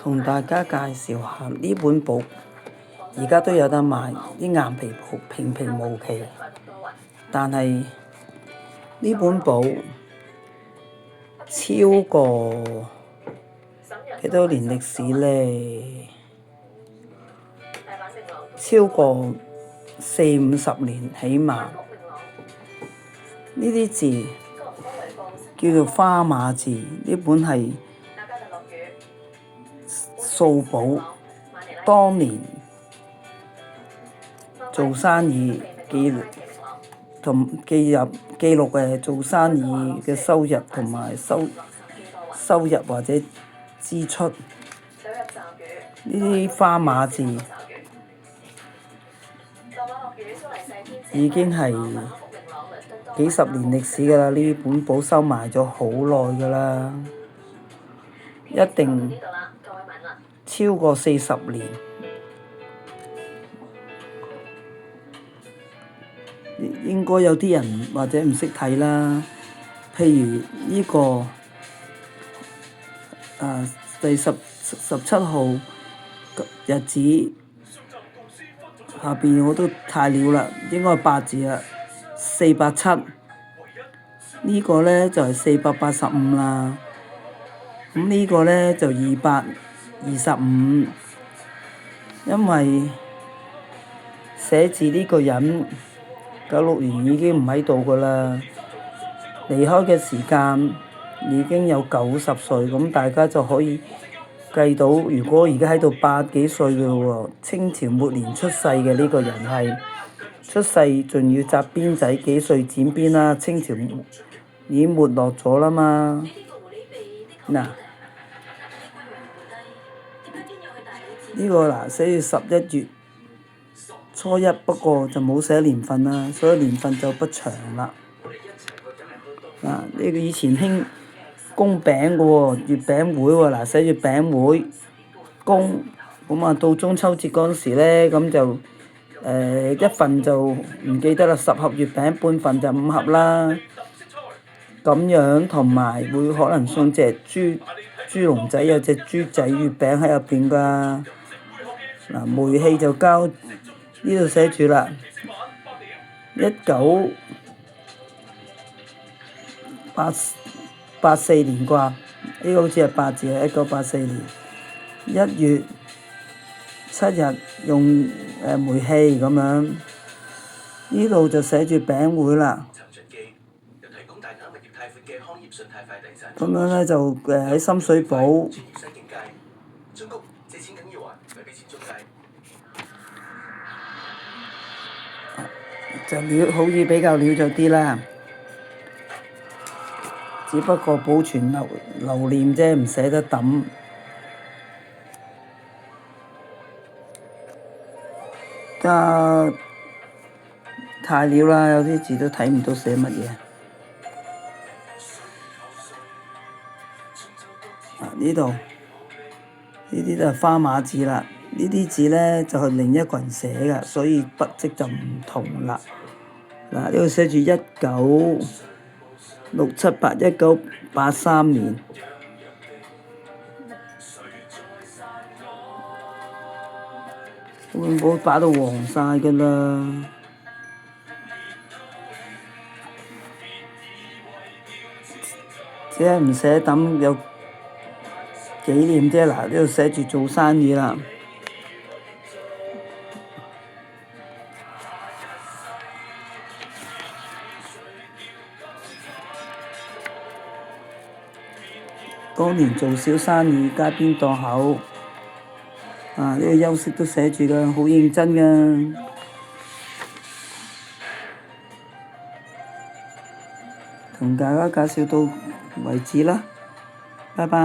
同大家介紹下呢本簿，而家都有得賣，啲硬皮簿平平無奇，但係呢本簿超過幾多年歷史呢？超過40-50年起碼。呢啲字叫做花碼字，呢本係數簿，當年做生意記錄嘅做生意嘅收入同埋收入或者支出，呢啲花碼字已經係幾十年歷史㗎啦。呢本簿收埋咗好耐㗎啦，一定超過40年。應該有啲人或者唔識睇啦，譬如呢個第17號日子下邊我都太料啦，應該係8字啦，487。呢個呢就係485啦，咁呢個呢就225，因為寫字呢個人96年已經唔喺度㗎啦，離開嘅時間已經有90歲，咁大家就可以計到，如果而家喺度80幾歲嘅喎，清朝末年出世嘅呢個人係出世仲要紮辮仔，幾歲剪辮啦？清朝已經沒落咗啦嘛。嗱，呢個嗱寫住11月初一，不過就冇寫年份啦，所以年份就不詳啦。呢個以前興供餅嘅喎，月餅會喎，嗱寫住餅會供，咁啊到中秋節嗰陣時咧，咁就一份就唔記得啦，10盒月餅，半份就5盒啦，咁樣同埋會可能送隻豬籠仔，有隻豬仔月餅喺入邊㗎。嗱，煤氣就交呢度寫住啦，1984年啩，呢個好似係8字啊，1984年1月7日用煤氣咁樣，呢度就寫住餅會啦。咁樣咧就喺深水埗。就料好似比較料咗啲啦，只不過保存留念啫，唔捨得抌。太料啦，有啲字都睇唔到寫乜嘢。呢度呢啲都係花碼字啦，呢啲字呢就係另一個人寫嘅，所以筆跡就唔同啦。嗱，呢度寫住1983年，本簿擺到黃晒㗎啦。只係唔捨得抌，有紀念啫。嗱，呢度寫住做生意啦。當年做小生意，街邊檔口，呢個休息都寫住㗎，好認真㗎。同大家介紹到為止啦，拜拜。